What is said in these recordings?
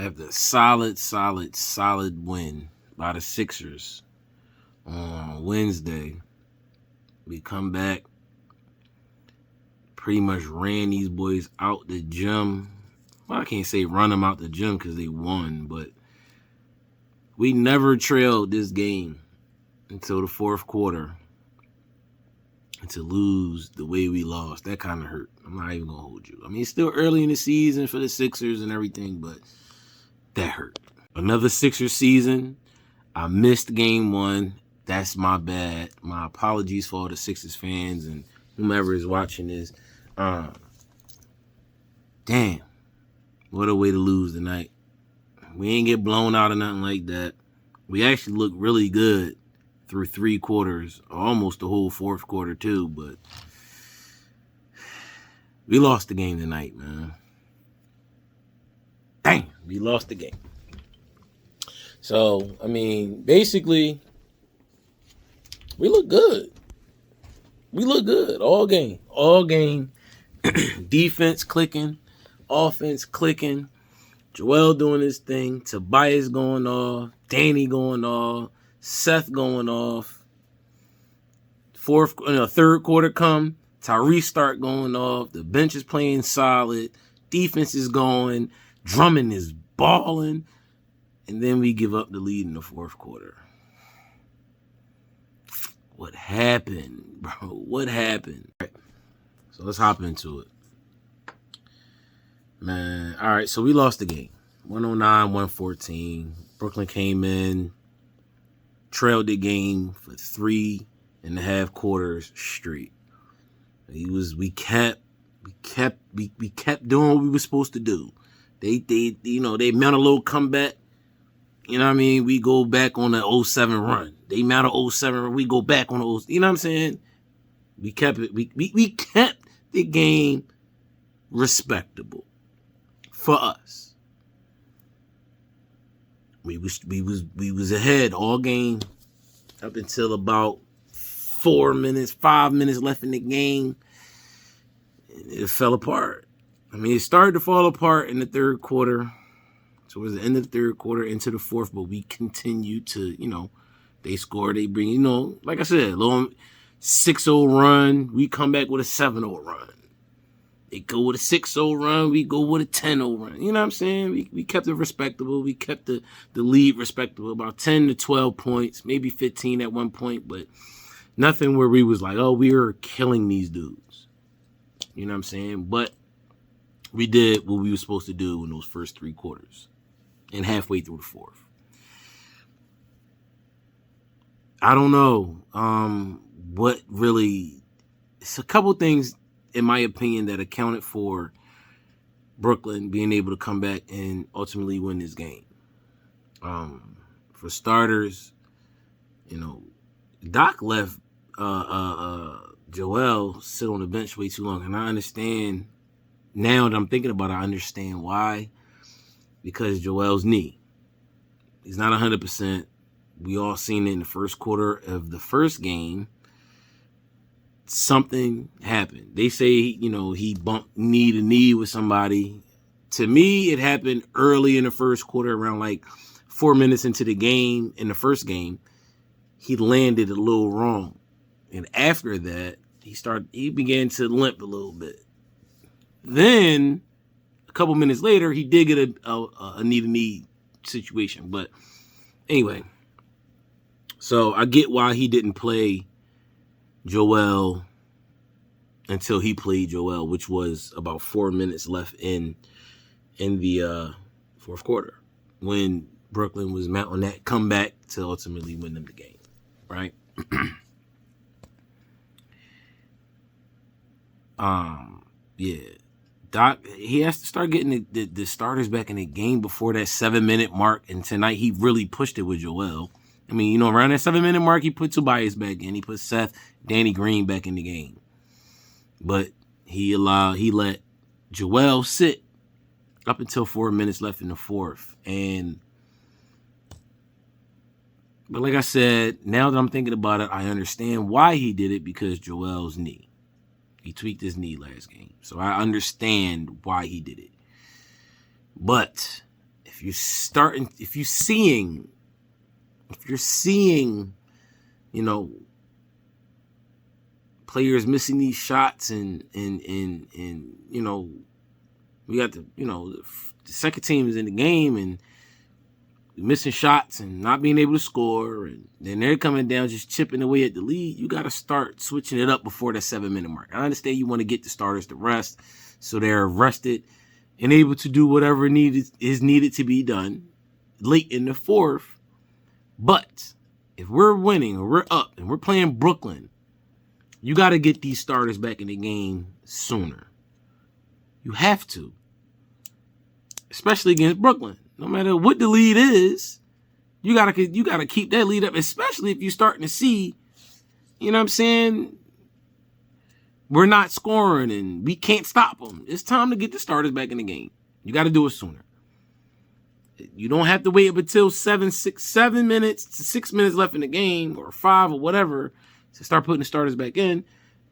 after a solid win by the Sixers on Wednesday, we come back, pretty much ran these boys out the gym. Well, I can't say run them out the gym because they won, but we never trailed this game until the fourth quarter. And to lose the way we lost, that kind of hurt. I'm not even going to hold you. I mean, it's still early in the season for the Sixers and everything, but that hurt. Another Sixers season. I missed game one. That's my bad. My apologies for all the Sixers fans and whomever is watching this. Damn. What a way to lose tonight. We ain't get blown out or nothing like that. We actually looked really good through 3 quarters, almost the whole fourth quarter too, but we lost the game tonight, man. Damn, we lost the game. So, I mean, basically, we look good. We look good all game. All game. Defense clicking. Offense clicking. Joel doing his thing. Tobias going off. Danny going off. Seth going off. Third quarter come. Tyrese start going off. The bench is playing solid. Defense is going. Drummond is balling. And then we give up the lead in the fourth quarter. What happened, bro? What happened? All right, so let's hop into it. Man, all right, so we lost the game. 109-114. Brooklyn came in, trailed the game for 3.5 quarters straight. We kept doing what we were supposed to do. They mount a little comeback. You know what I mean? We go back on the 07 run. They mount a 07 run. We go back on the 07. You know what I'm saying? We kept it. We kept the game respectable for us. We was ahead all game up until about 5 minutes left in the game. It fell apart. I mean, it started to fall apart in the third quarter. Towards the end of the third quarter, into the fourth, but we continued to, they score, they bring, like I said, a little 6-0 run, we come back with a 7-0 run. They go with a 6-0 run, we go with a 10-0 run. You know what I'm saying? We kept it respectable. We kept the lead respectable, about 10 to 12 points, maybe 15 at one point, but nothing where we was like, oh, we are killing these dudes. You know what I'm saying? But we did what we were supposed to do in those first 3 quarters. And halfway through the fourth. I don't know what really... It's a couple things, in my opinion, that accounted for Brooklyn being able to come back and ultimately win this game. For starters, Doc left Joel sit on the bench way too long. And I understand, now that I'm thinking about it, I understand why. Because Joel's knee. He's not 100%. We all seen it in the first quarter of the first game. Something happened. They say, he bumped knee to knee with somebody. To me, it happened early in the first quarter, around like 4 minutes into the game, in the first game. He landed a little wrong. And after that, he began to limp a little bit. Then a couple minutes later, he did get a knee-to-knee situation. But anyway, so I get why he didn't play Joel until he played Joel, which was about 4 minutes left in the fourth quarter, when Brooklyn was mounting that comeback to ultimately win them the game, right? Yeah. Doc, he has to start getting the starters back in the game before that 7-minute mark. And tonight he really pushed it with Joel. I mean, around that 7-minute mark, he put Tobias back in. He put Seth, Danny Green back in the game. But he let Joel sit up until 4 minutes left in the fourth. But like I said, now that I'm thinking about it, I understand why he did it, because Joel's knee. He tweaked his knee last game. So I understand why he did it. But if if you're seeing, you know, players missing these shots and you know, we got the second team is in the game and missing shots and not being able to score, and then they're coming down just chipping away at the lead, you got to start switching it up before that 7-minute mark. I understand you want to get the starters to rest so they're rested and able to do whatever is needed to be done late in the fourth. But if we're winning or we're up and we're playing Brooklyn, you got to get these starters back in the game sooner. You have to. Especially against Brooklyn. No matter what the lead is, you gotta keep that lead up, especially if you're starting to see, you know what I'm saying, we're not scoring and we can't stop them. It's time to get the starters back in the game. You got to do it sooner. You don't have to wait up until 7 minutes to 6 minutes left in the game, or 5 or whatever, to start putting the starters back in.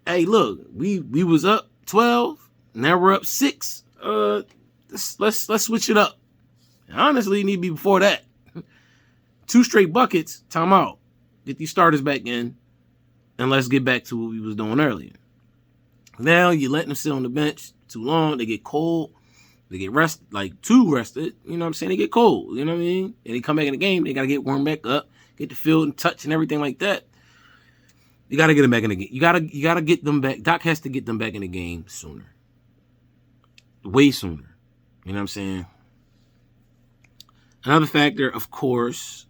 Hey, look, we was up 12, now we're up 6. Let's switch it up. Honestly, it need to be before that. 2 straight buckets, timeout. Get these starters back in, and let's get back to what we was doing earlier. Now you're letting them sit on the bench too long. They get cold. They get too rested. You know what I'm saying? They get cold. You know what I mean? And they come back in the game. They got to get warmed back up, get the field and touch and everything like that. You got to get them back in the game. You got to get them back. Doc has to get them back in the game sooner. Way sooner. You know what I'm saying? Another factor, of course,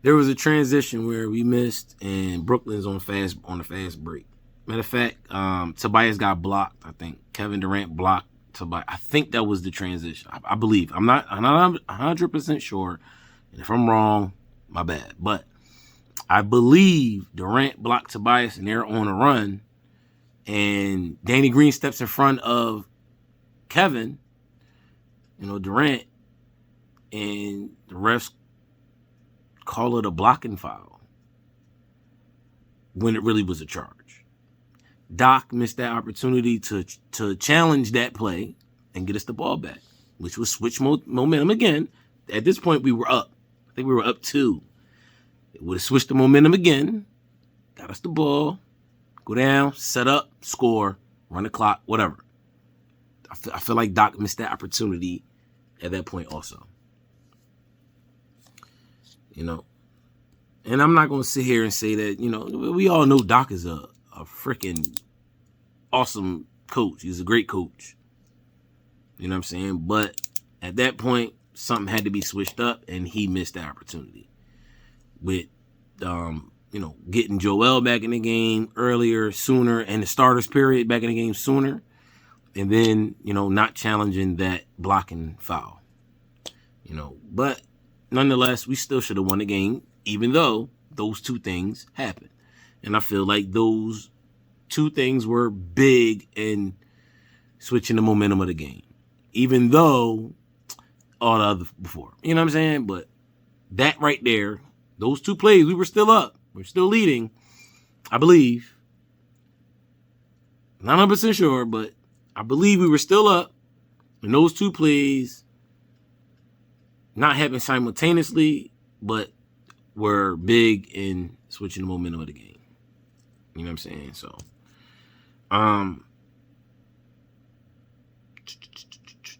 there was a transition where we missed, and Brooklyn's on a fast break. Matter of fact, Tobias got blocked. I think Kevin Durant blocked Tobias. I think that was the transition. I believe. I'm not 100% sure. And if I'm wrong, my bad. But I believe Durant blocked Tobias, and they're on a run. And Danny Green steps in front of Kevin, Durant, and the refs call it a blocking foul when it really was a charge. Doc missed that opportunity to challenge that play and get us the ball back, which was switch momentum again. At this point, we were up. I think we were up 2. It would have switched the momentum again, got us the ball, go down, set up, score, run the clock, whatever. I feel like Doc missed that opportunity at that point also. And I'm not going to sit here and say that, we all know Doc is a freaking awesome coach. He's a great coach. You know what I'm saying? But at that point, something had to be switched up, and he missed the opportunity with, getting Joel back in the game earlier, sooner, and the starters period back in the game sooner. And then, not challenging that blocking foul. But nonetheless, we still should have won the game, even though those 2 things happened. And I feel like those 2 things were big in switching the momentum of the game, even though all the other before. You know what I'm saying? But that right there, those 2 plays, we were still up. We're still leading, I believe. Not 100% sure, but I believe we were still up. And those 2 plays not happened simultaneously, but were big in switching the momentum of the game. You know what I'm saying? So,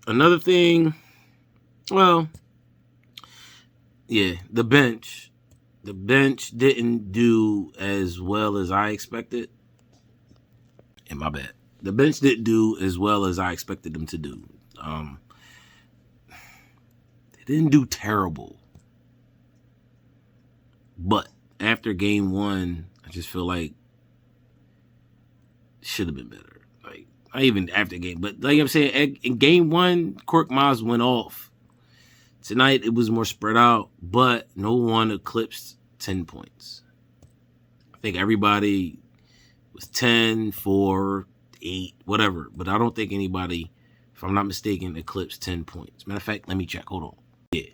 another thing, the bench. The bench didn't do as well as I expected. And my bad. The bench didn't do as well as I expected them to do. They didn't do terrible. But after game 1, I just feel like it should have been better. Like, not even after game, but like I'm saying, in game 1, Korkmaz went off. Tonight, it was more spread out, but no one eclipsed 10 points. I think everybody was 10, 4, 8, whatever. But I don't think anybody, if I'm not mistaken, eclipsed 10 points. Matter of fact, let me check. Hold on. Yeah.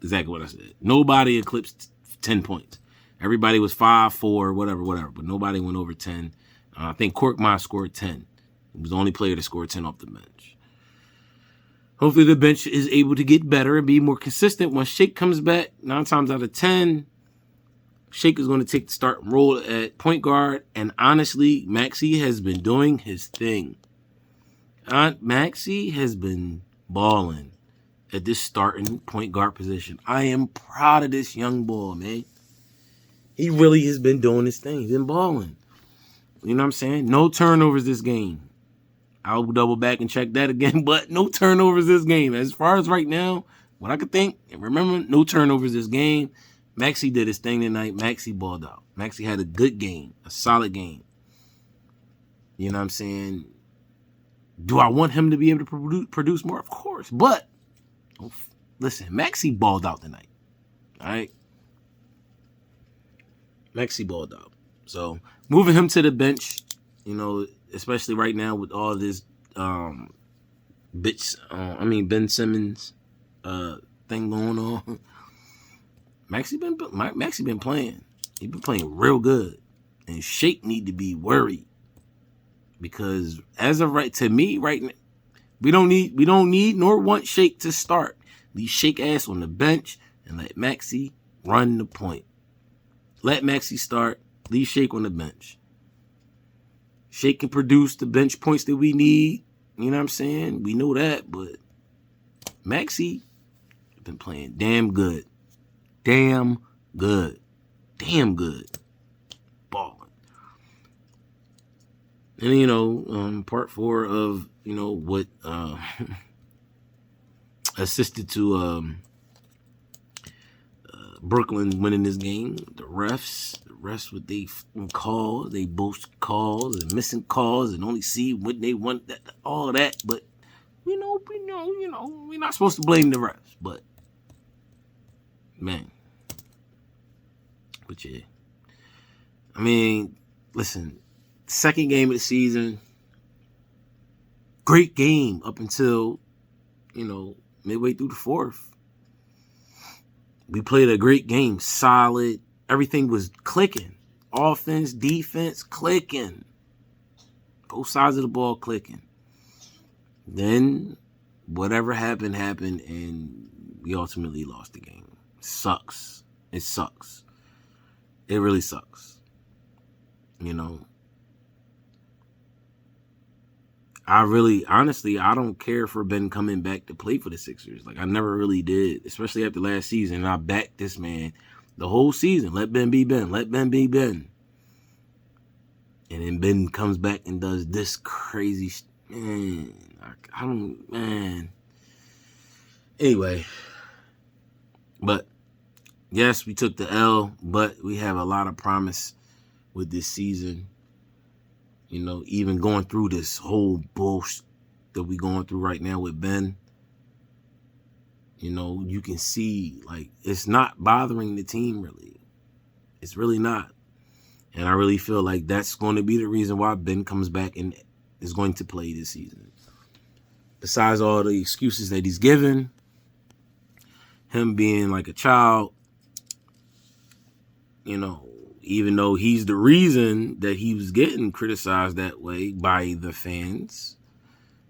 Exactly what I said. Nobody eclipsed 10 points. Everybody was 5, 4, whatever. But nobody went over 10. I think Korkmaz scored 10. He was the only player that scored 10 off the bench. Hopefully the bench is able to get better and be more consistent. Once Shake comes back, 9 times out of 10, Shake is going to take the starting role at point guard. And honestly, Maxey has been doing his thing. Maxey has been balling at this starting point guard position. I am proud of this young boy, man. He really has been doing his thing. He's been balling. You know what I'm saying? No turnovers this game. I'll double back and check that again, but no turnovers this game. As far as right now, what I could think, and remember, no turnovers this game. Maxey did his thing tonight. Maxey balled out. Maxey had a good game, a solid game. You know what I'm saying? Do I want him to be able to produce more? Of course. But, listen, Maxey balled out tonight. All right? Maxey balled out. So, moving him to the bench, you know, especially right now with all this Ben Simmons thing going on. Maxey been playing. He been playing real good. And Shake need to be worried. Because as of right now, we don't need nor want Shake to start. Leave Shake ass on the bench and let Maxey run the point. Let Maxey start. Leave Shake on the bench. Shake can produce the bench points that we need. You know what I'm saying? We know that, but Maxey has been playing damn good. Damn good. Damn good. Balling. And, you know, part 4 of, you know, what assisted to Brooklyn winning this game. The refs with they calls, they boast calls and missing calls and only see what they want, that all of that. But you know, we're not supposed to blame the refs. But man, but yeah, I mean, listen, second game of the season, great game up until, you know, midway through the fourth. We played a great game, solid. Everything was clicking. Offense, defense, clicking. Both sides of the ball clicking. Then whatever happened, and we ultimately lost the game. Sucks. It sucks. It really sucks. You know. Honestly, I don't care for Ben coming back to play for the Sixers. Like, I never really did, especially after last season. And I backed this man the whole season. Let Ben be Ben. Let Ben be Ben. And then Ben comes back and does this crazy man. Man. Anyway. But, yes, we took the L, but we have a lot of promise with this season. You know, even going through this whole bullshit that we going through right now with Ben. You know, you can see, like, it's not bothering the team, really. It's really not. And I really feel like that's going to be the reason why Ben comes back and is going to play this season. Besides all the excuses that he's given, him being like a child, you know, even though he's the reason that he was getting criticized that way by the fans.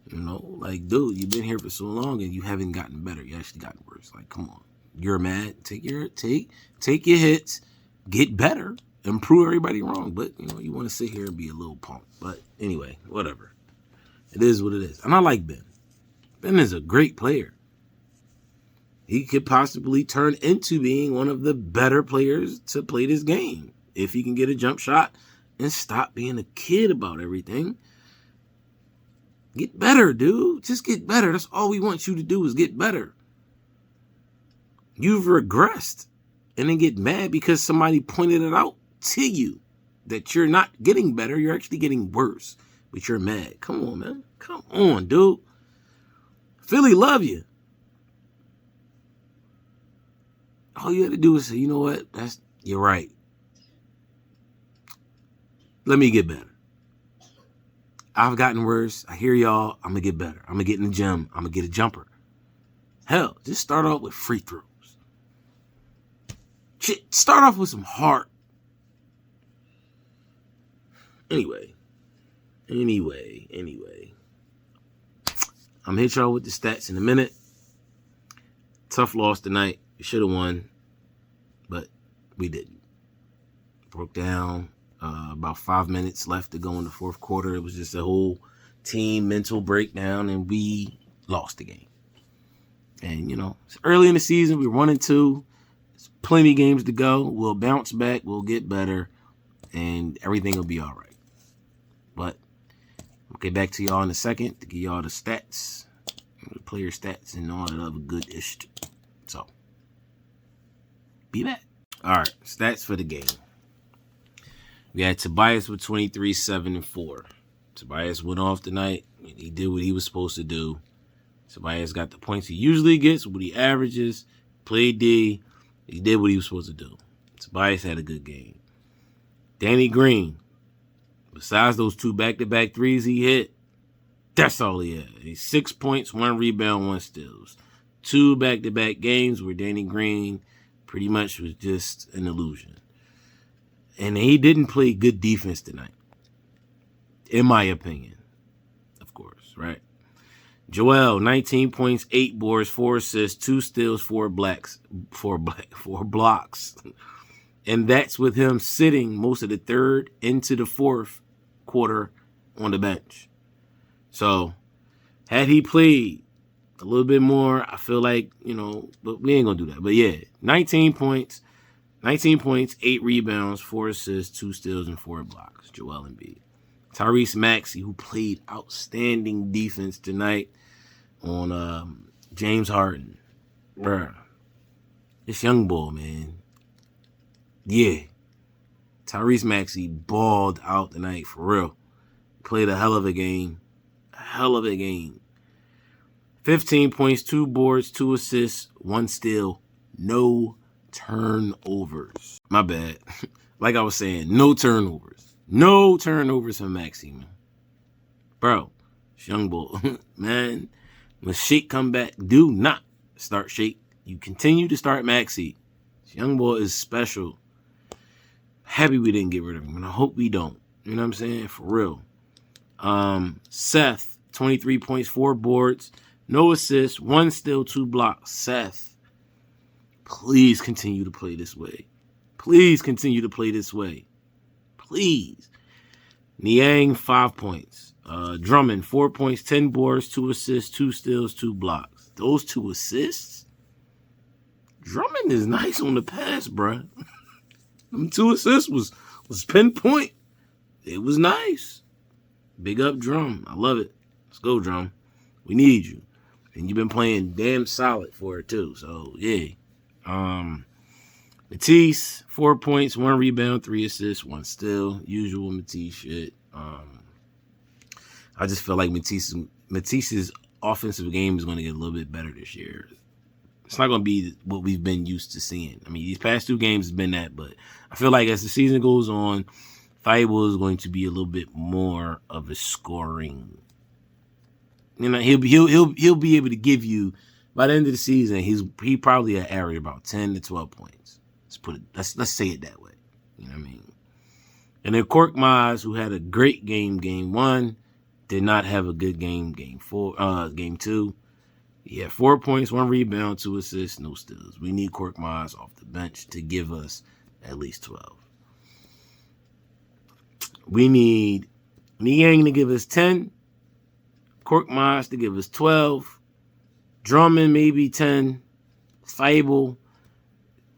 You know, like, dude, you've been here for so long and you haven't gotten better. You actually gotten worse. Like, come on. You're mad. Take your hits. Get better. And prove everybody wrong. But, you know, you want to sit here and be a little punk. But anyway, whatever. It is what it is. And I like Ben. Ben is a great player. He could possibly turn into being one of the better players to play this game. If he can get a jump shot and stop being a kid about everything. Get better, dude. Just get better. That's all we want you to do is get better. You've regressed. And then get mad because somebody pointed it out to you that you're not getting better. You're actually getting worse. But you're mad. Come on, man. Come on, dude. Philly love you. All you have to do is say, you know what? You're right. Let me get better. I've gotten worse. I hear y'all. I'm going to get better. I'm going to get in the gym. I'm going to get a jumper. Hell, just start off with free throws. Shit, start off with some heart. Anyway. I'm hit y'all with the stats in a minute. Tough loss tonight. We should have won, but we didn't. Broke down. About 5 minutes left to go in the fourth quarter. It was just a whole team mental breakdown, and we lost the game. And, it's early in the season. We're 1-2. There's plenty of games to go. We'll bounce back. We'll get better, and everything will be all right. But I'll get back to y'all in a second to give y'all the stats, the player stats, and all that other good ish. So, be back. All right, stats for the game. We had Tobias with 23, 7, and 4. Tobias went off tonight. He did what he was supposed to do. Tobias got the points he usually gets, what he averages, played D. He did what he was supposed to do. Tobias had a good game. Danny Green, besides those 2 back-to-back threes he hit, that's all he had. He's 6 points, 1 rebound, 1 steals. 2 back-to-back games where Danny Green pretty much was just an illusion. And he didn't play good defense tonight, in my opinion, of course, right? Joel, 19 points, 8 boards, 4 assists, 2 steals, 4 blocks. And that's with him sitting most of the third into the fourth quarter on the bench. So, had he played a little bit more, I feel like, but we ain't going to do that. But yeah, 19 points, 8 rebounds, 4 assists, 2 steals, and 4 blocks. Joel Embiid. Tyrese Maxey, who played outstanding defense tonight on James Harden. Bruh. This young boy, man. Yeah. Tyrese Maxey balled out tonight, for real. Played a hell of a game. 15 points, 2 boards, 2 assists, 1 steal, no turnovers. My bad. Like I was saying, no turnovers. No turnovers for Maxey, man. Bro, this young boy, man, when Shake come back, do not start Shake. You continue to start Maxey. This young boy is special. Happy we didn't get rid of him, and I hope we don't. You know what I'm saying? For real. Seth, 23 points, 4 boards, no assists, 1 steal, 2 blocks. Seth, please continue to play this way. Please continue to play this way. Please. Niang, 5 points. Drummond, 4 points, 10 boards, 2 assists, 2 steals, 2 blocks. Those 2 assists? Drummond is nice on the pass, bruh. Them 2 assists was pinpoint. It was nice. Big up, Drum. I love it. Let's go, Drum. We need you. And you've been playing damn solid for it, too. So, yeah. Matisse, 4 points, 1 rebound, 3 assists, 1 steal. Usual Matisse shit. I just feel like Matisse's offensive game is going to get a little bit better this year. It's not going to be what we've been used to seeing. I mean, these past 2 games has been that, but I feel like as the season goes on, Thibault is going to be a little bit more of a scoring. He'll be able to give you, by the end of the season, he probably average about 10 to 12 points. Let's say it that way. You know what I mean? And then Korkmaz, who had a great game 1, did not have a good game 2. He had 4 points, 1 rebound, 2 assists, no steals. We need Korkmaz off the bench to give us at least 12. We need Niang to give us 10, Korkmaz to give us 12, Drummond maybe 10, Thibault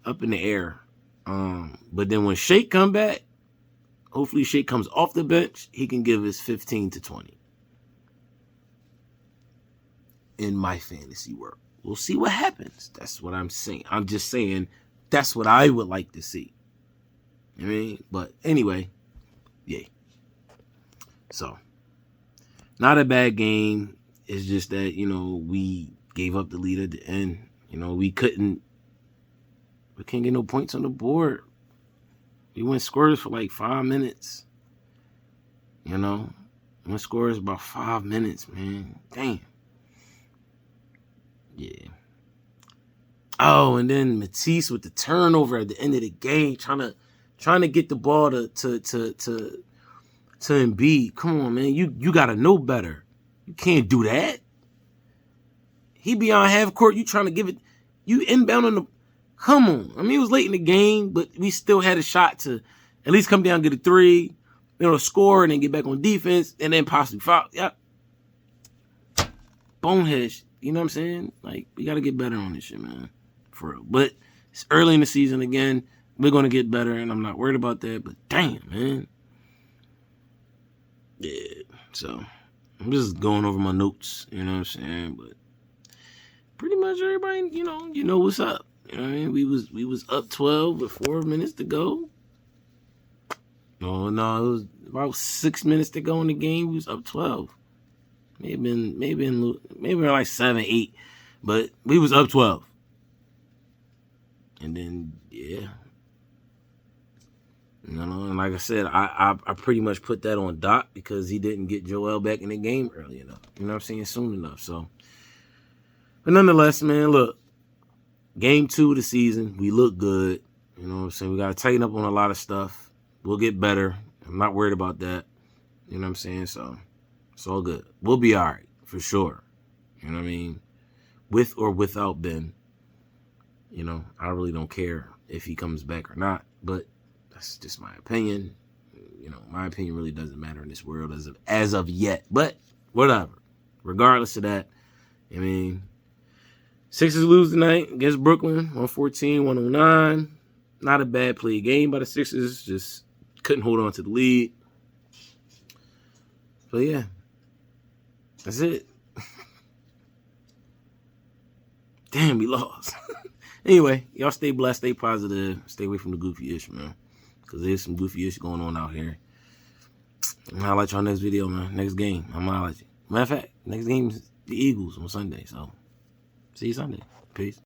up in the air. But then when Shake come back, hopefully Shake comes off the bench, he can give us 15 to 20. In my fantasy world. We'll see what happens. That's what I'm saying. I'm just saying that's what I would like to see. I mean, but anyway, yeah. So, not a bad game. It's just that, we gave up the lead at the end. We can't get no points on the board. We went scorers for like 5 minutes. Went scorers about 5 minutes, man. Damn. Yeah. Oh, and then Matisse with the turnover at the end of the game, trying to get the ball to Embiid. Come on, man. You gotta know better. You can't do that. He be on half court. You trying to give it. You inbound on the. Come on. I mean, it was late in the game, but we still had a shot to at least come down, get a 3, score, and then get back on defense, and then possibly foul. Yep. Bonehead. You know what I'm saying? Like, we got to get better on this shit, man. For real. But it's early in the season again. We're going to get better, and I'm not worried about that. But damn, man. Yeah. So, I'm just going over my notes. You know what I'm saying? But pretty much everybody, you know what's up. You know what I mean? We was up 12 with 4 minutes to go. No, it was about 6 minutes to go in the game. We was up 12. Maybe like 7, 8, but we was up 12. And then yeah. And like I said, I pretty much put that on Doc because he didn't get Joel back in the game early enough. You know what I'm saying? Soon enough. So, but nonetheless, man, look. Game 2 of the season, we look good. You know what I'm saying? We got to tighten up on a lot of stuff. We'll get better. I'm not worried about that. You know what I'm saying? So, it's all good. We'll be all right, for sure. You know what I mean? With or without Ben. I really don't care if he comes back or not. But that's just my opinion. My opinion really doesn't matter in this world as of yet. But, whatever. Regardless of that, I mean... Sixers lose tonight against Brooklyn, 114-109. Not a bad play game by the Sixers. Just couldn't hold on to the lead. But yeah, that's it. Damn, we lost. Anyway, y'all stay blessed, stay positive, stay away from the goofy ish, man. Because there's some goofy ish going on out here. I'm gonna highlight y'all next video, man. Next game, I'm gonna highlight you. Matter of fact, next game is the Eagles on Sunday, so see you Sunday. Peace.